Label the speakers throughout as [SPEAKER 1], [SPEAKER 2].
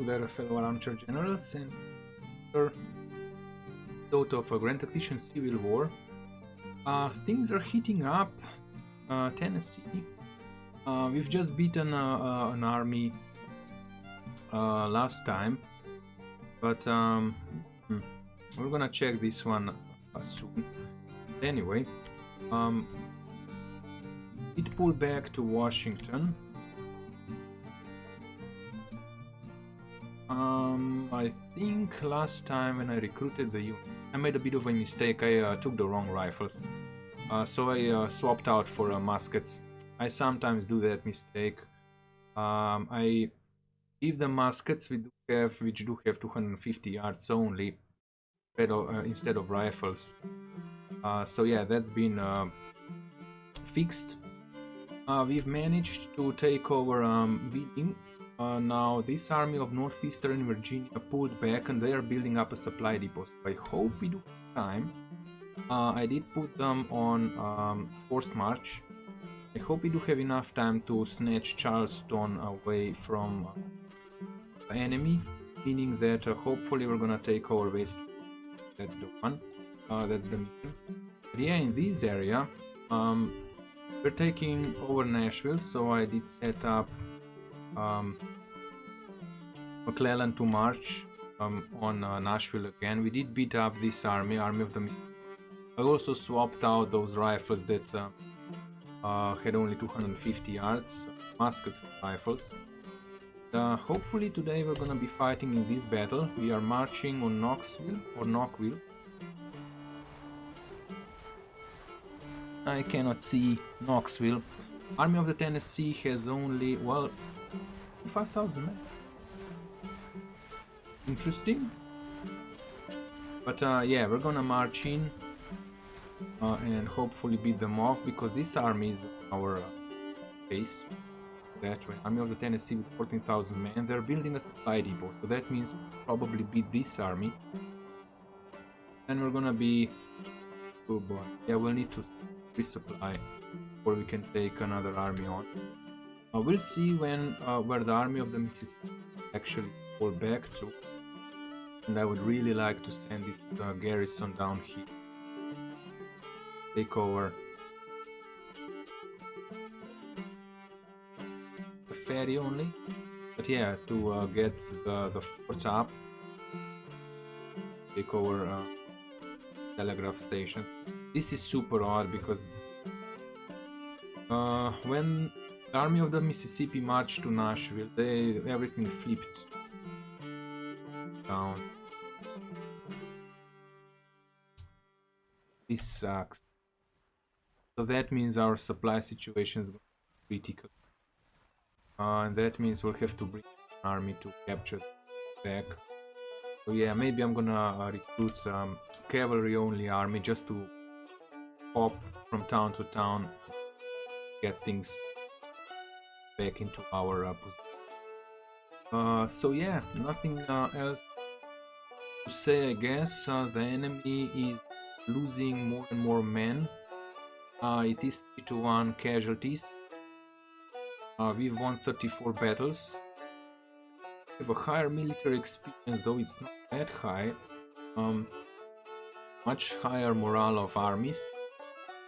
[SPEAKER 1] their fellow archer generals, and out of a Grand Tactician Civil War, things are heating up. Tennessee. We've just beaten an army last time, but we're gonna check this one soon. Anyway, it pulled back to Washington. I think last time when I recruited the unit, I made a bit of a mistake. I took the wrong rifles, so I swapped out for muskets. I sometimes do that mistake. I give the muskets which do have 250 yards only instead of rifles. So yeah, that's been fixed. We've managed to take over Beijing. Now this army of northeastern Virginia pulled back and they are building up a supply depot. So I hope we do have time. I did put them on forced march. I hope we do have enough time to snatch Charleston away from the enemy, meaning that hopefully we're gonna take over West. That's the one. That's the mission. But yeah, in this area, we're taking over Nashville, so I did set up McClellan to march on Nashville again. We did beat up this army of the Mississippi. I also swapped out those rifles that had only 250 yards, muskets for rifles. Hopefully today we're gonna be fighting in this battle. We are marching on Knoxville. I cannot see Knoxville. Army of the Tennessee has only, well, 5,000 men. Interesting. But yeah, we're gonna march in and hopefully beat them off, because this army is our base. That way, Army of the Tennessee with 14,000 men. They're building a supply depot, so that means we'll probably beat this army. And we're gonna be... oh boy, yeah, we'll need to resupply before we can take another army on. We'll see when where the Army of the Mississippi actually fall back to, and I would really like to send this garrison down here, take over the ferry only, but yeah, to get the fort up, take over telegraph stations. This is super odd because when the Army of the Mississippi marched to Nashville, everything flipped down. This sucks. So that means our supply situation is critical. And that means we'll have to bring an army to capture back. So yeah, maybe I'm gonna recruit cavalry only army just to hop from town to town, get things back into our position. So yeah, nothing else to say, I guess. The enemy is losing more and more men. It is 3-1 casualties. We've won 34 battles. We have a higher military experience, though it's not that high. Much higher morale of armies.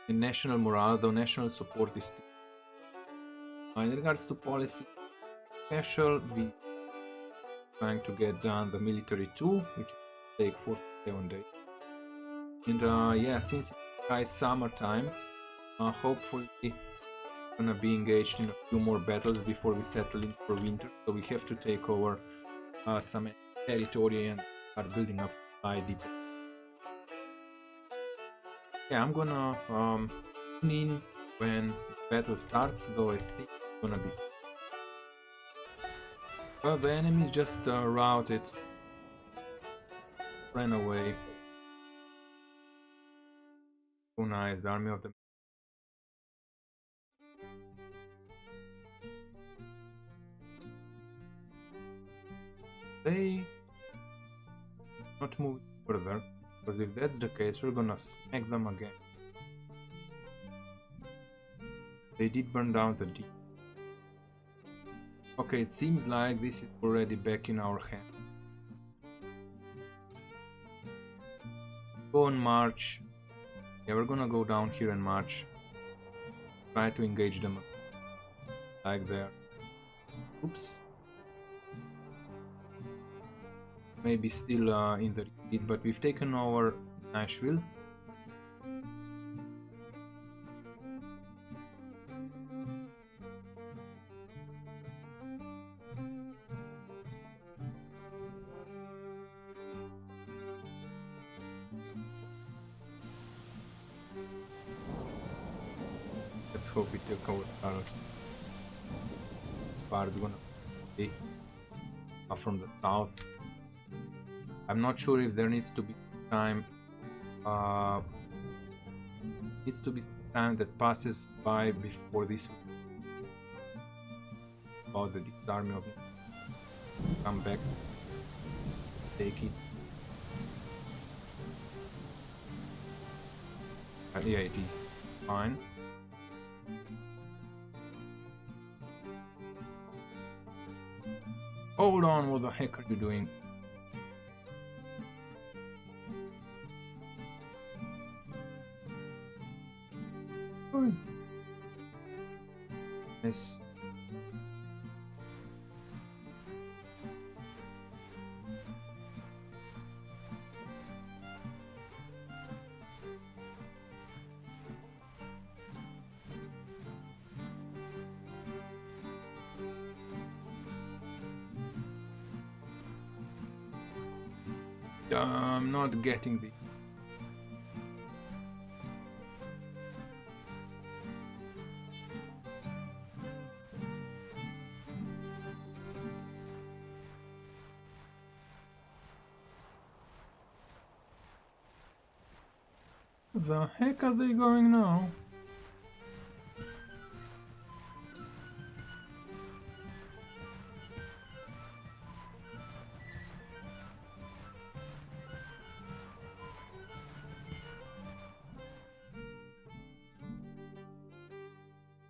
[SPEAKER 1] And national morale, though national support is still. In regards to policy special, we trying to get done the military too, which will take 47 days. And yeah, since it's high summertime, hopefully we're gonna be engaged in a few more battles before we settle in for winter. So we have to take over some territory and start building up supply depot. Yeah, I'm gonna tune in when the battle starts, though I think it's gonna be... well, the enemy just routed, ran away. So nice, the Army of the... they not move further, because if that's the case, we're gonna smack them again. They did burn down the deep. Okay, it seems like this is already back in our hand. Go on march. Yeah, we're gonna go down here and march. Try to engage them like there. Oops. Maybe still in the lead, but we've taken over Nashville. Let's hope we take over Taros. This part is gonna be from the south. I'm not sure if there needs to be time. Needs to be time that passes by before this. About the army of come back, take it. Yeah, it is fine. Hold on, what the heck are you doing? Yes. I'm not getting the... The heck are they going now?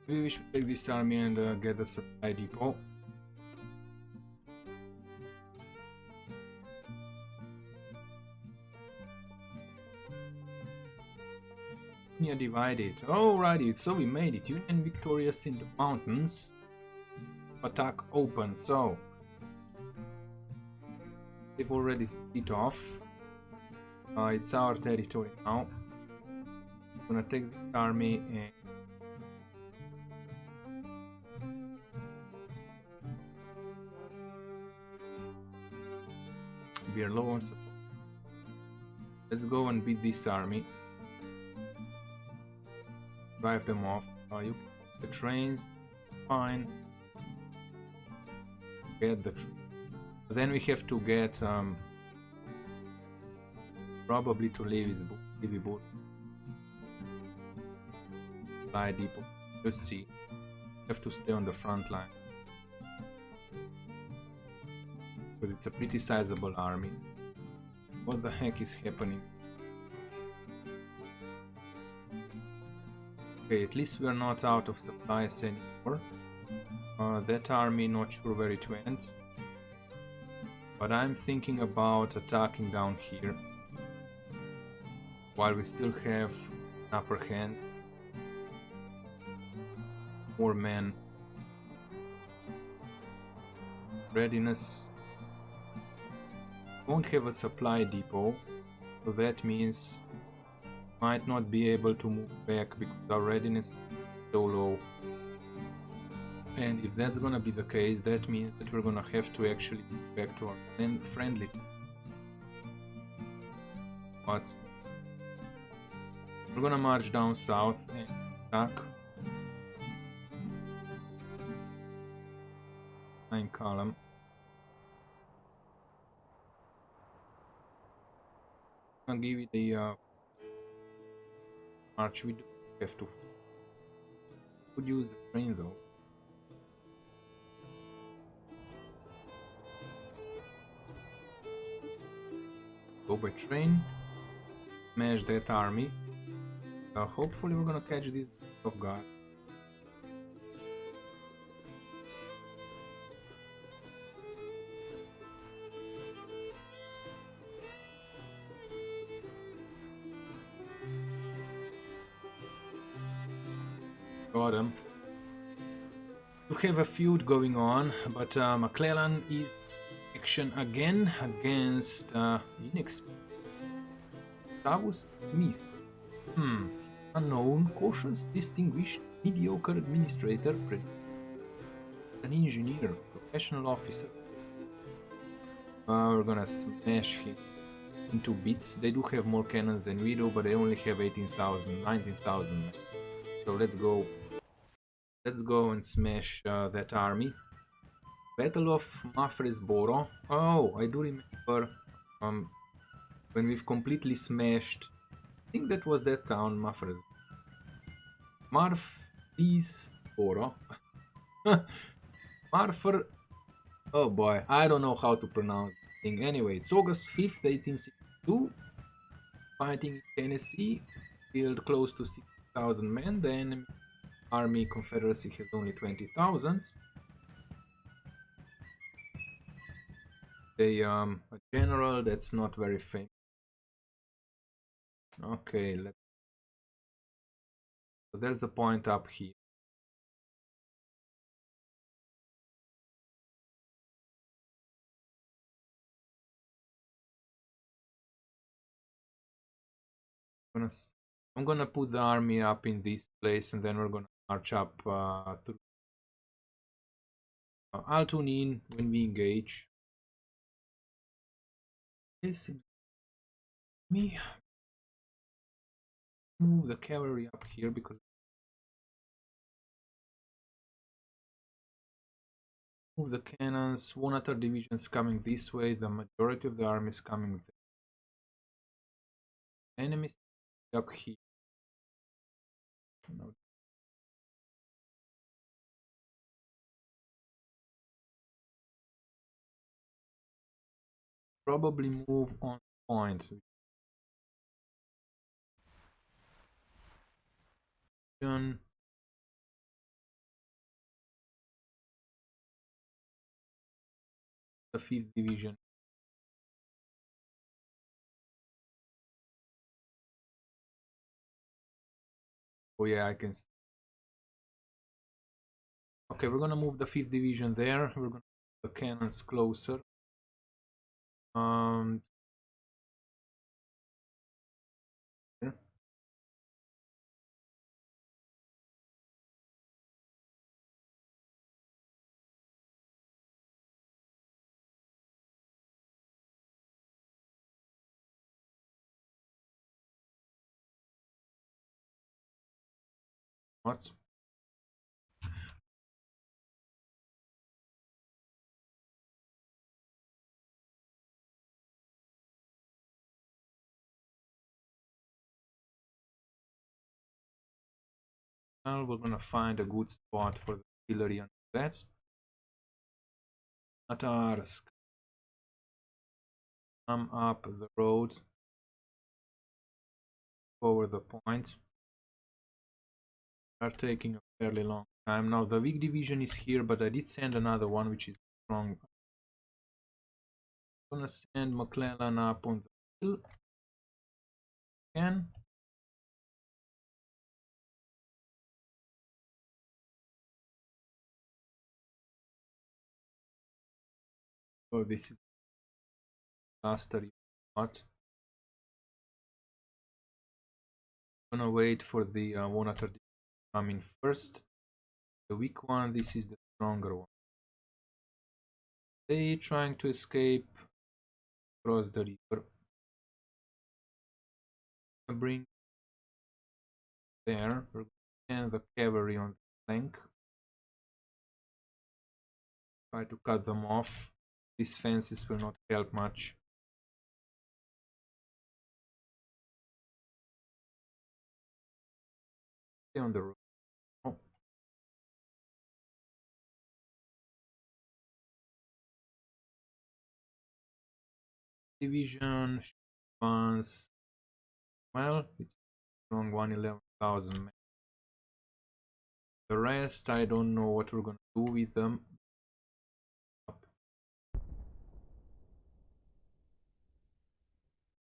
[SPEAKER 1] Maybe we should take this army and get a supply depot. Union divided. Alrighty, so we made it. Union victorious in the mountains. Attack open. So they've already split off. It's our territory now. I'm gonna take this army and we are low on support. Let's go and beat this army. Drive them off. You the trains, fine. Get the. Then we have to get probably to Levy boat. Supply depot. Let's see. Have to stay on the front line because it's a pretty sizable army. What the heck is happening? Okay, at least we're not out of supplies anymore. That army, not sure where it went. But I'm thinking about attacking down here. While we still have an upper hand. More men. Readiness. Won't have a supply depot. So that means might not be able to move back because our readiness is so low. And if that's gonna be the case, that means that we're gonna have to actually move back to our friendly team. But we're gonna march down south and attack. Nine column. I'll give it a march. We do have to. Could use the train though. Go by train. Smash that army. Hopefully we're gonna catch this off guard. Got him. We have a feud going on, but McClellan is in action again against inexperienced Travis Smith. Unknown, cautious, distinguished, mediocre administrator, an engineer, professional officer. We're gonna smash him into bits. They do have more cannons than we do, but they only have 18,000, 19,000. So let's go. Let's go and smash that army. Battle of Mafresboro. Oh, I do remember when we've completely smashed. I think that was that town, Marfisboro. Marfer. Oh boy, I don't know how to pronounce the thing. Anyway, it's August 5th, 1862. Fighting in Tennessee. Killed close to 6,000 men. The enemy army Confederacy has only 20,000. A general that's not very famous. Okay, so there's a point up here. I'm gonna put the army up in this place, and then we're gonna march up through. I'll tune in when we engage. This seems me move the cavalry up here because move the cannons. One other division's coming this way. The majority of the army is coming there. Enemies up here. No. Probably move on point. The 5th division. Oh yeah, I can. Okay, we're gonna move the 5th division there. We're gonna move the cannons closer. Um, what? Well, we're gonna find a good spot for the artillery and that. Tatars come up the road over the point. Are taking a fairly long time. Now the weak division is here, but I did send another one which is strong. I'm gonna send McClellan up on the hill again. Oh, this is last what? I'm gonna wait for the one after coming first. The weak one, this is the stronger one. They trying to escape across the river. Bring there. We're gonna send the cavalry on the flank. Try to cut them off. These fences will not help much. Stay on the road. Oh. Division advance. Well, it's strong 111,000 men. The rest, I don't know what we're gonna do with them.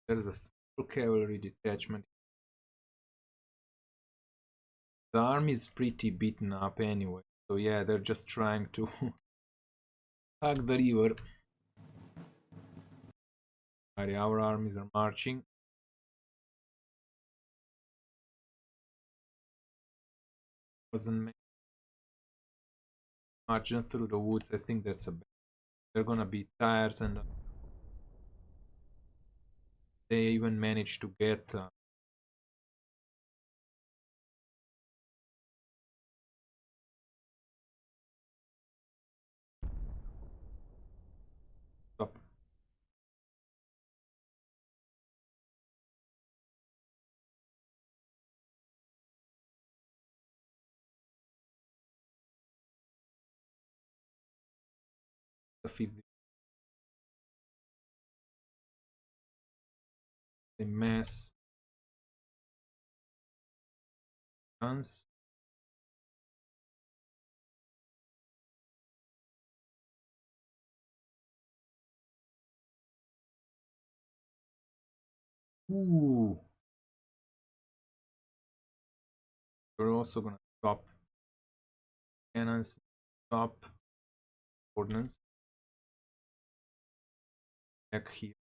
[SPEAKER 1] There's a small cavalry detachment. The army is pretty beaten up anyway, so yeah, they're just trying to hug the river. Alright, our armies are marching. Wasn't marching through the woods. I think that's a bad. They're gonna be tired, and they even managed to get stop. The fifth, the mass guns. Ooh, we're also gonna stop cannons, stop ordnance back here.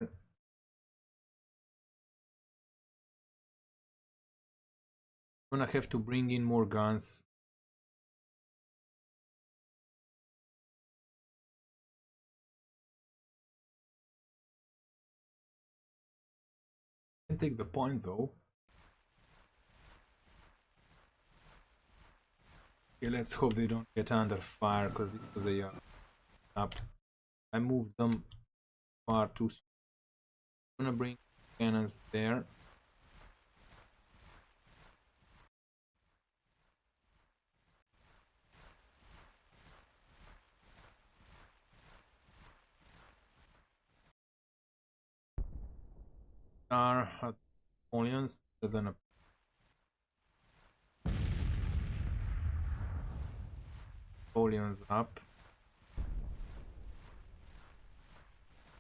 [SPEAKER 1] Gonna have to bring in more guns. Can take the point though. Okay, let's hope they don't get under fire, because this was a up. I moved them far too soon. I'm gonna bring cannons there. Are Napoleons, then Napoleons up.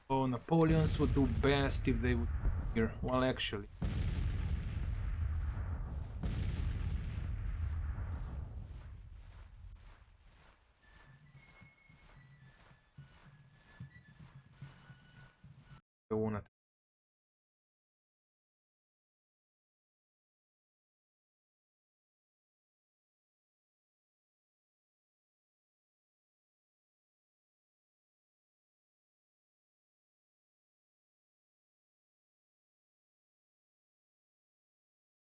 [SPEAKER 1] Oh, Napoleons would do best if they would here. Well, actually, they wanna.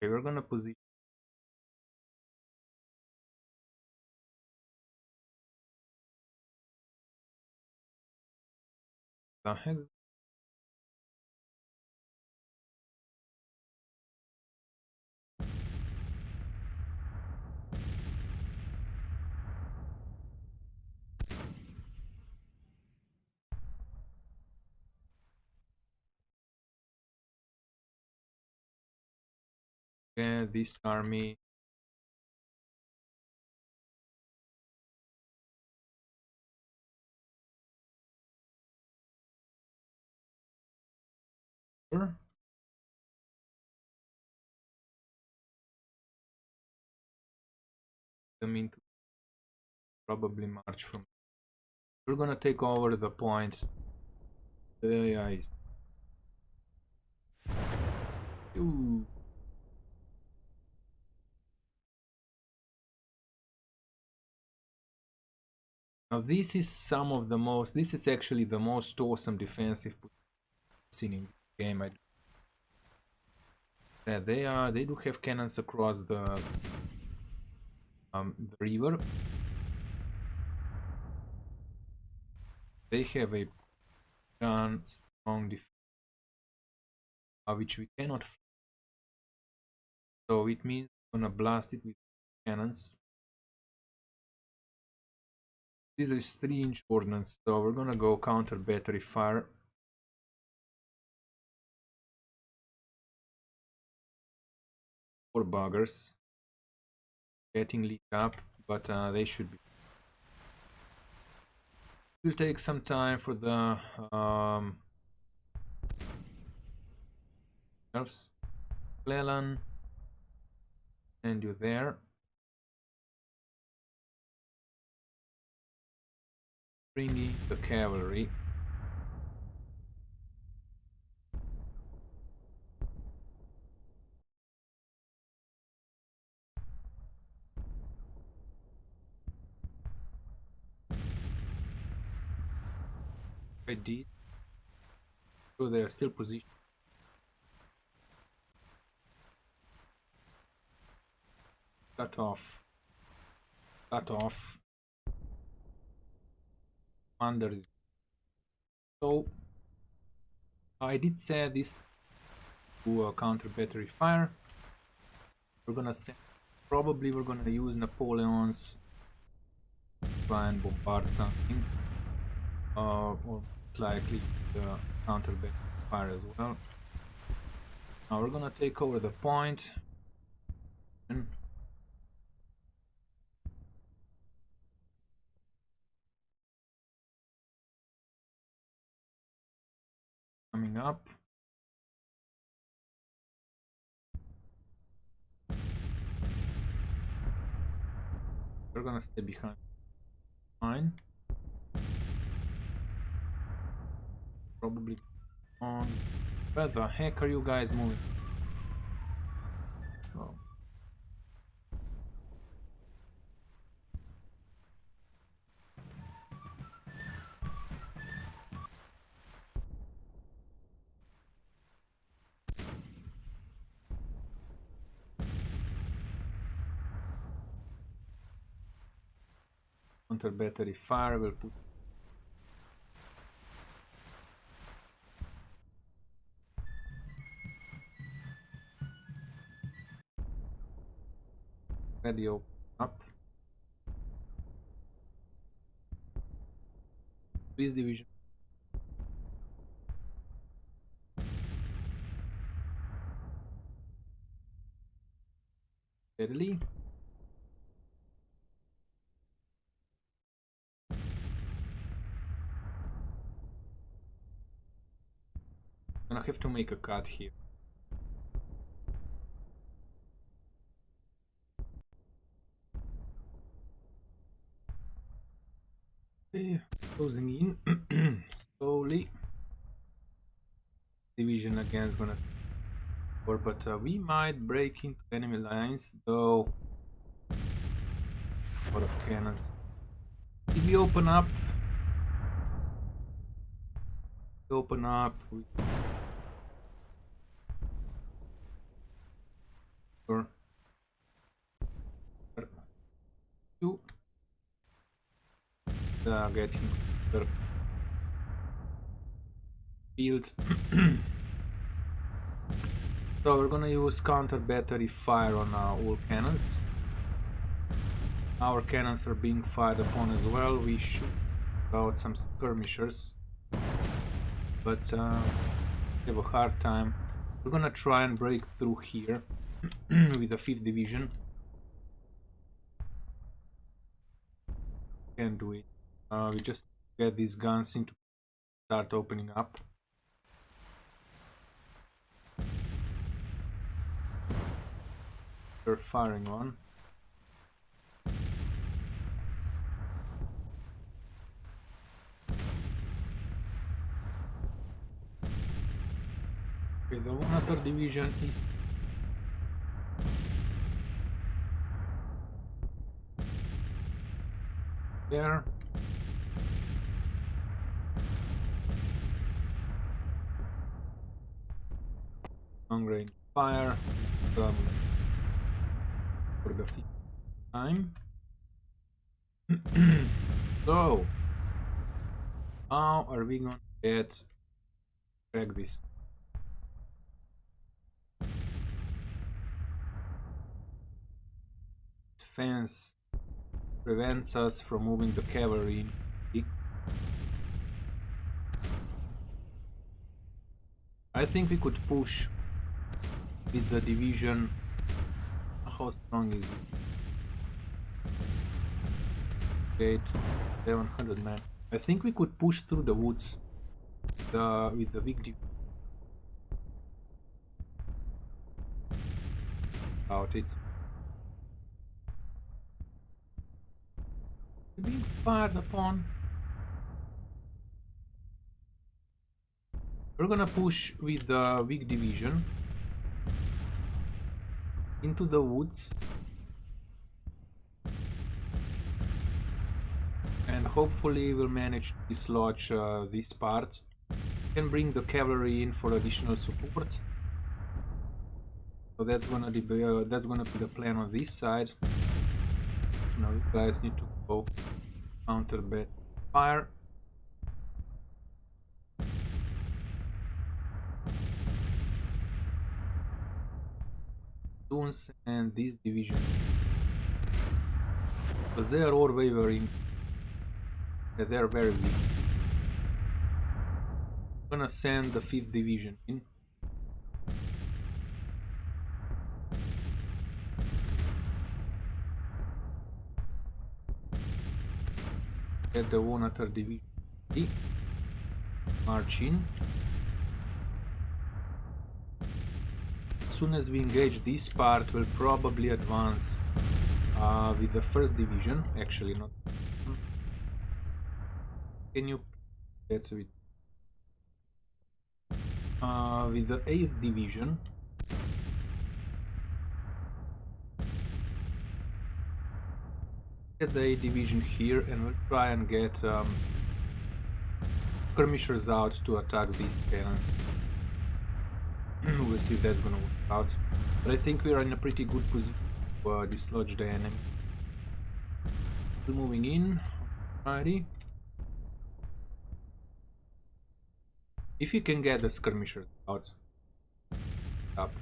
[SPEAKER 1] Okay, we're gonna position the hex. This army. Them into probably march from. We're gonna take over the point. Yeah, ooh. Now this is some of the most. This is actually the most awesome defensive seen in the game. Yeah, they do have cannons across the river. They have a gun strong defense, which we cannot. So it means we're gonna blast it with cannons. This is 3-inch ordnance, so we're gonna go counter battery fire. Four buggers getting lit up, but they should be. It will take some time for the nerfs. Cleland, and you there. bringing the cavalry. I did. So they are still positioned. Cut off. Cut off. Under this. So I did say this to counter battery fire. We're gonna say probably we're gonna use Napoleon's to try and bombard something. Or likely counter battery fire as well. Now we're gonna take over the point. Coming up. We're gonna stay behind. Fine. Probably on. Where the heck are you guys moving? Oh. Counter battery fire will put. Ready, open up. This division. Steadily. Gonna have to make a cut here. Okay, closing in slowly. Division again is gonna work, but we might break into enemy lines, though. A lot of cannons. If we open up, we two getting the field. So we're gonna use counter battery fire on all cannons. Our cannons are being fired upon as well. We shoot out some skirmishers, but we have a hard time. We're gonna try and break through here with the 5th division. Can't do it. We just get these guns into start opening up. They're firing on. Okay, the 1/3 division is there. Long range fire for the 5th time. So how are we going to crack this? Fence prevents us from moving the cavalry in. I think we could push with the division. How strong is it? Gate 700 men. I think we could push through the woods with the big division. About it. Being fired upon. We're gonna push with the weak division into the woods and hopefully we'll manage to dislodge this part. We can bring the cavalry in for additional support. So that's gonna be the plan on this side. Now you guys need to go counter bat fire. And this division, because they are all wavering. Yeah, they are very weak. I'm gonna send the 5th division in. Get the 1/3 division march in. As soon as we engage this part, we'll probably advance with the 1st division. Actually, not. Can you get with the 8th division? Get the 8th division here, and we'll try and get skirmishers out to attack these cannons. We'll see if that's gonna work out. But I think we are in a pretty good position to dislodge the enemy. Still moving in. Alrighty. If you can get the skirmishers out. Up.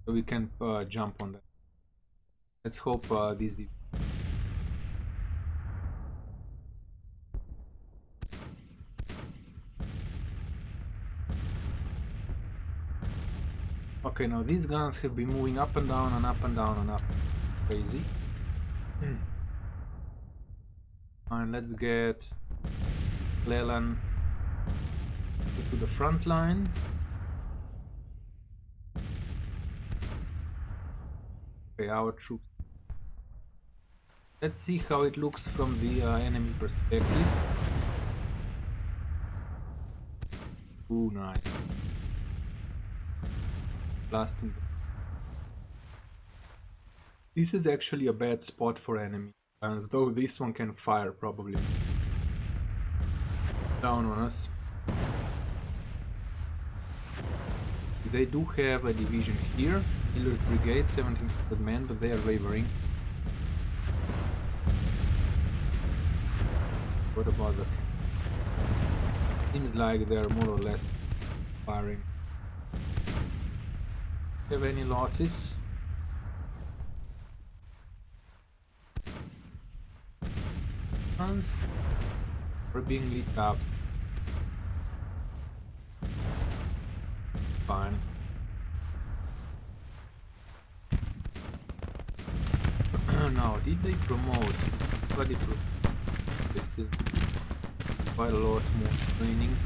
[SPEAKER 1] So we can jump on that. Let's hope this. Okay, now these guns have been moving up and down and up and down and up. Crazy. And let's get Leland to the front line. Okay, our troops. Let's see how it looks from the enemy perspective. Ooh, nice. Blasting. This is actually a bad spot for enemy guns, though this one can fire probably down on us. They do have a division here, Miller's Brigade, 1700 men, but they are wavering. What about the... Seems like they are more or less firing. Have any losses? Guns are being lit up. Fine. Now, did they promote? What did they still quite a lot more training?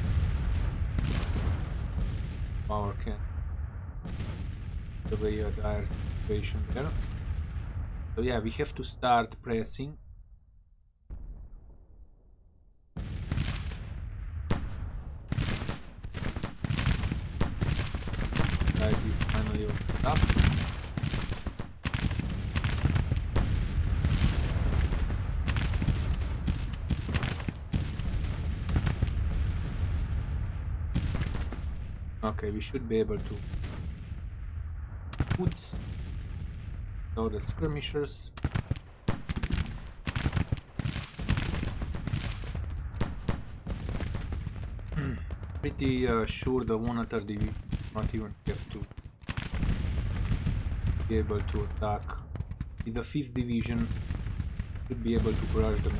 [SPEAKER 1] Power can. The very dire situation there. So yeah, we have to start pressing. We finally opened up. Okay, we should be able to woods. So the skirmishers. Pretty sure the 1/3 division not even have to be able to attack. With the 5th division should be able to crush them.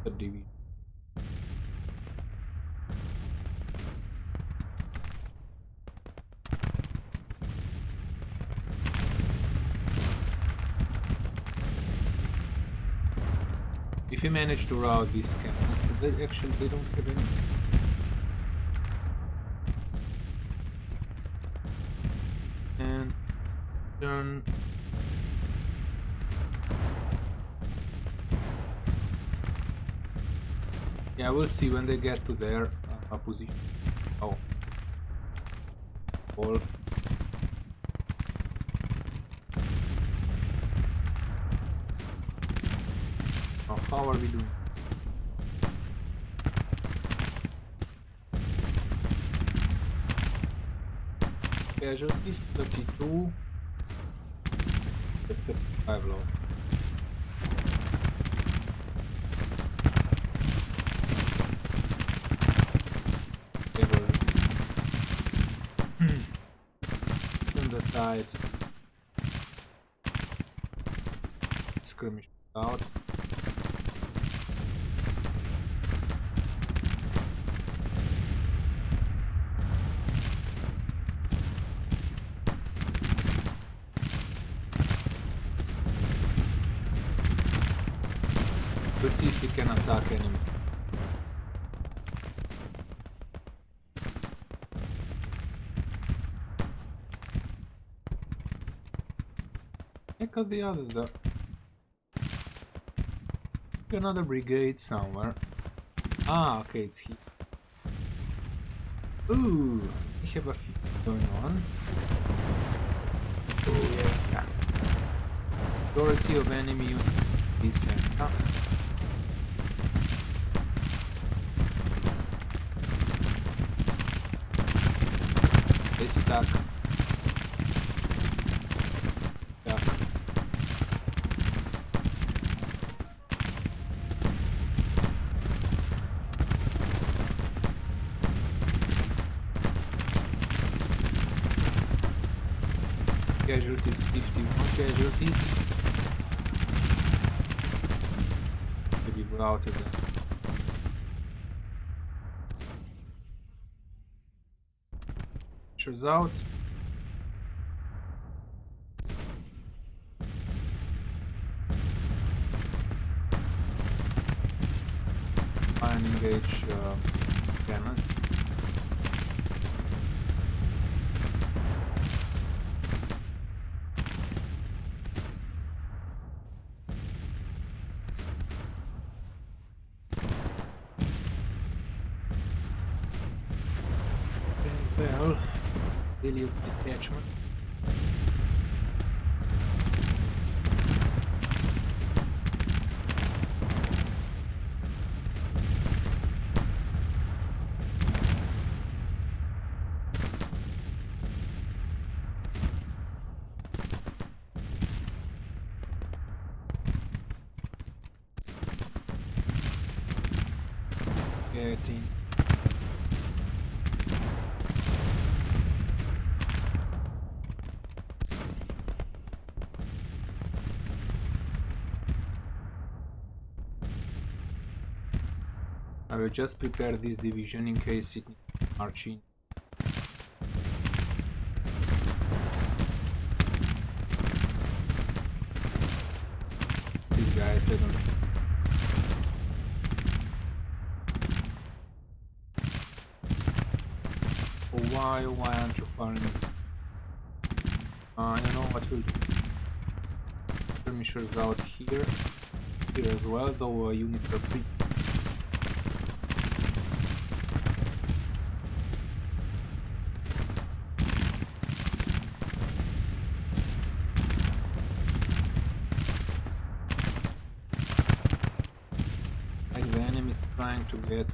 [SPEAKER 1] The division. If you manage to rout these cannons, they don't have any. and turn. Yeah, we'll see when they get to their position. Oh. Ball. Oh, how are we doing? Casualties 32. 35 lost. Turn the tide. Skirmish out. Let's see if we can attack enemy. Check out the other. Another brigade somewhere. Ah, okay, it's here. Ooh, we have a few going on. Oh yeah. Majority of enemy units is center. They stuck. Casualties, 51 casualties. Maybe routed them. Pictures out. Try and engage cannons. Well, Elliot's detachment. Getting. I will just prepare this division in case it needs marching. These guys, I don't know. Oh why aren't you firing? You know what we'll do. Skirmishers out here as well, though units are pretty. Like the enemy is trying to get.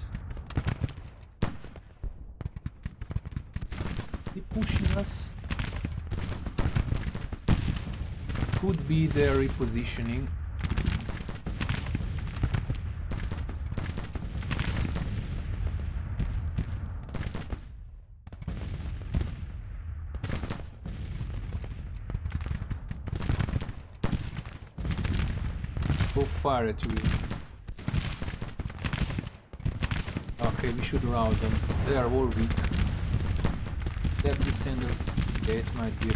[SPEAKER 1] Keep pushing us. Could be their repositioning. Go fire at you. Okay, we should rout them. They are all weak. That descender gate might be.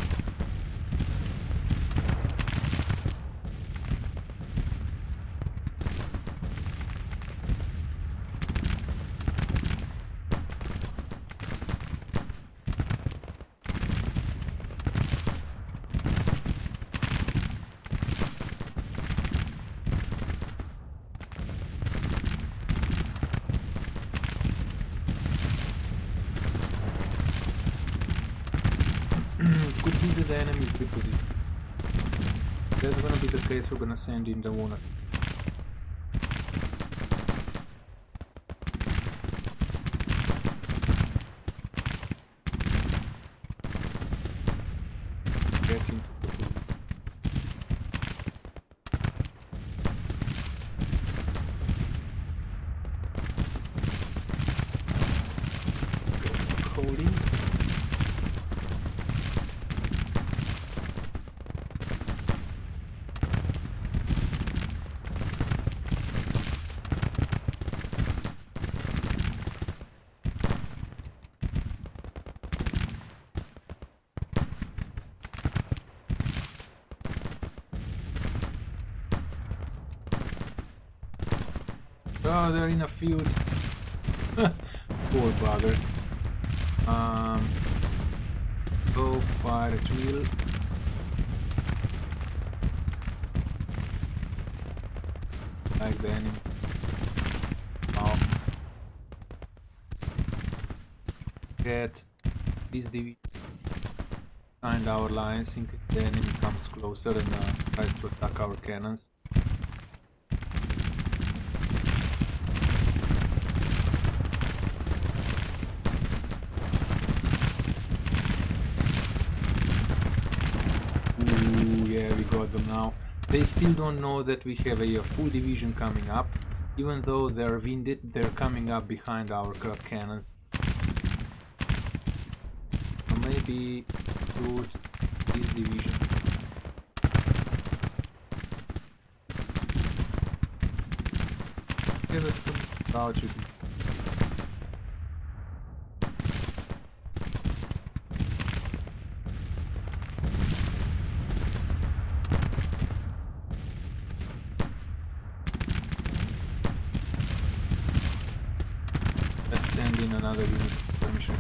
[SPEAKER 1] that the enemy is repositioned. If that's gonna be the case, we're gonna send in the wounded. Get into the position. Holding. Oh, they're in a field. Poor buggers. Go fire at will. Like the enemy. Oh. Get this division behind our lines in case the enemy comes closer and tries to attack our cannons. Yeah, we got them now. They still don't know that we have a full division coming up. Even though they're winded, they're coming up behind our cannons. So maybe shoot this division. Give us the crouch. In another unit permission.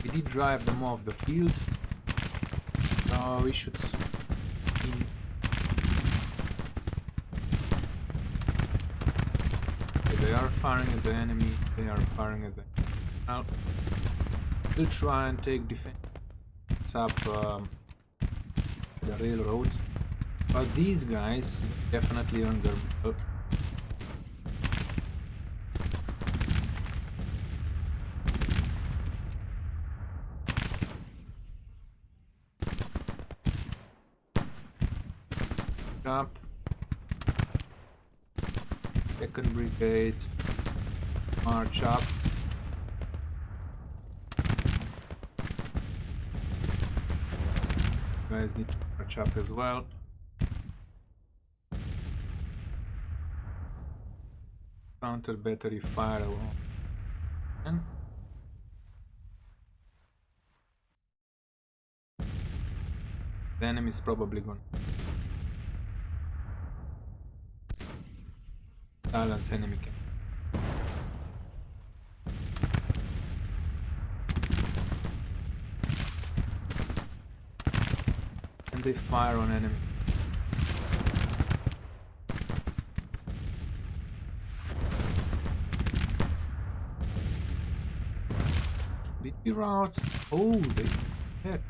[SPEAKER 1] We did drive them off the field, so we should They are firing at the enemy, they are firing at the enemy. Now, we'll try and take defense up the railroad, but these guys definitely earn their medal. Up. Second brigade, march up. You guys need to march up as well. Counter battery fire along. And the enemy is probably gonna silence enemy camp. And they fire on enemy. Did we route? Oh, they heck.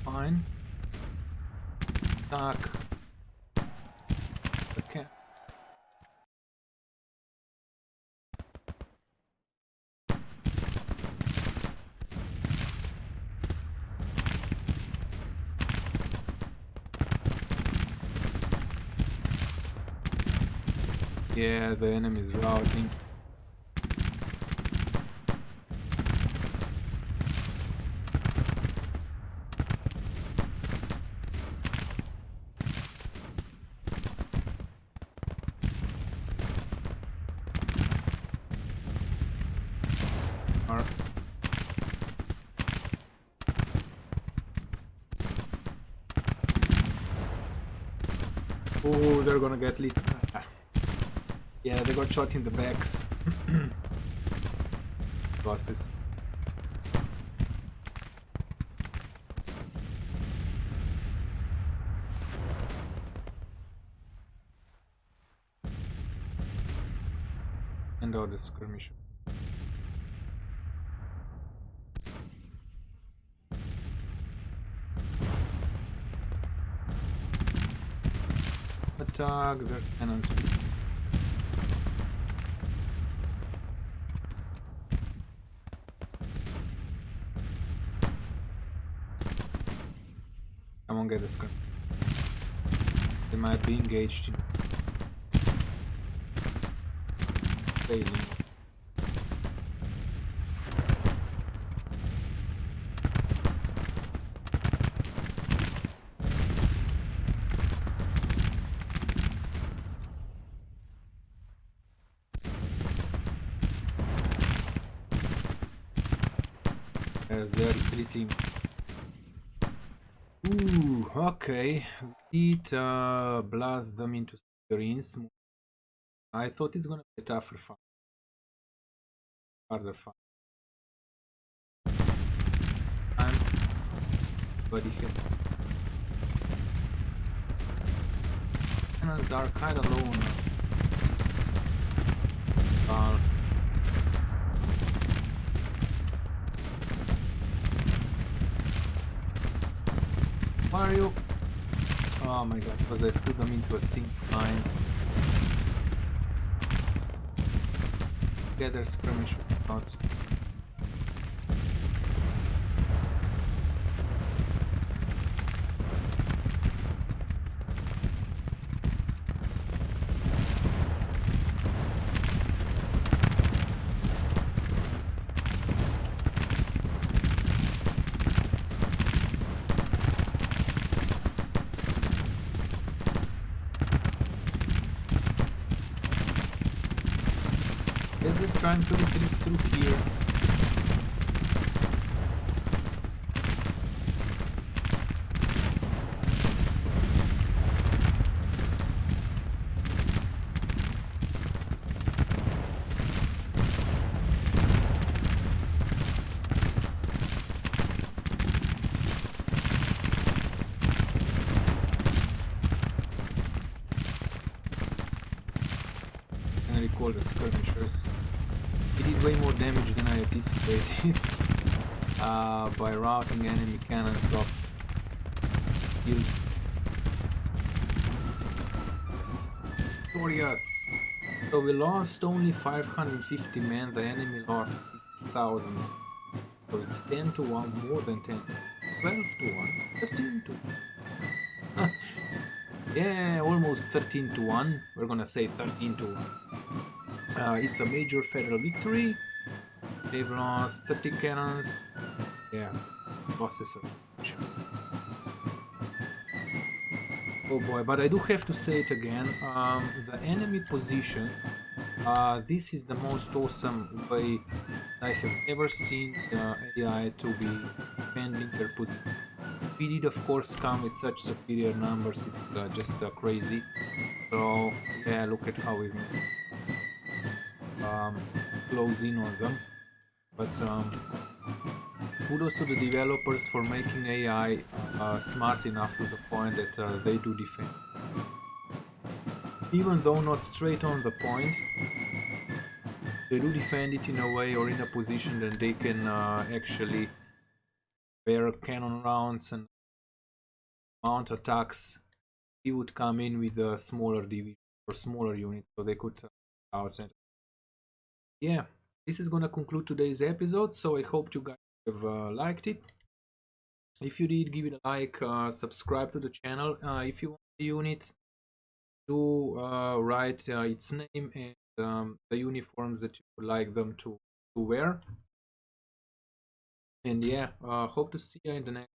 [SPEAKER 1] Fine. Attack. Okay. Yeah, the enemy is routing. Oh, they're gonna get lit. Yeah, they got shot in the backs. Bosses. And all the skirmish. Attack their cannons. Come on, get the skirmish. They might be engaged in failing. As they are retreating. Ooh, okay. We did blast them into smithereens. I thought it's gonna be a tougher fight. Harder fight. But he has cannons are kinda low now. Where are you? Oh my god, because I put them into a sync line. Yeah, there's skirmish out. Is it trying to retreat through here? I recall the skirmishers. He did way more damage than I anticipated by routing enemy cannons off. Victorious! So we lost only 550 men, the enemy lost 6,000. So it's 10 to 1, more than 10. 12 to 1, 13 to 1. Yeah, almost 13 to 1. We're gonna say 13 to 1. It's a major federal victory. They've lost 30 cannons. Yeah, losses are huge. Oh boy, but I do have to say it again. The enemy position. This is the most awesome way I have ever seen the AI to be defending their position. We did, of course, come with such superior numbers. It's just crazy. So yeah, look at how we've close in on them. But kudos to the developers for making AI smart enough to the point that they do defend. Even though not straight on the point, they do defend it in a way or in a position that they can actually bear cannon rounds and mount attacks. He would come in with a smaller division or smaller unit, so they could outside. Yeah, this is gonna conclude today's episode. So I hope you guys have liked it. If you did, give it a like, subscribe to the channel. If you want the unit, do write its name and the uniforms that you would like them to wear. And yeah, hope to see you in the next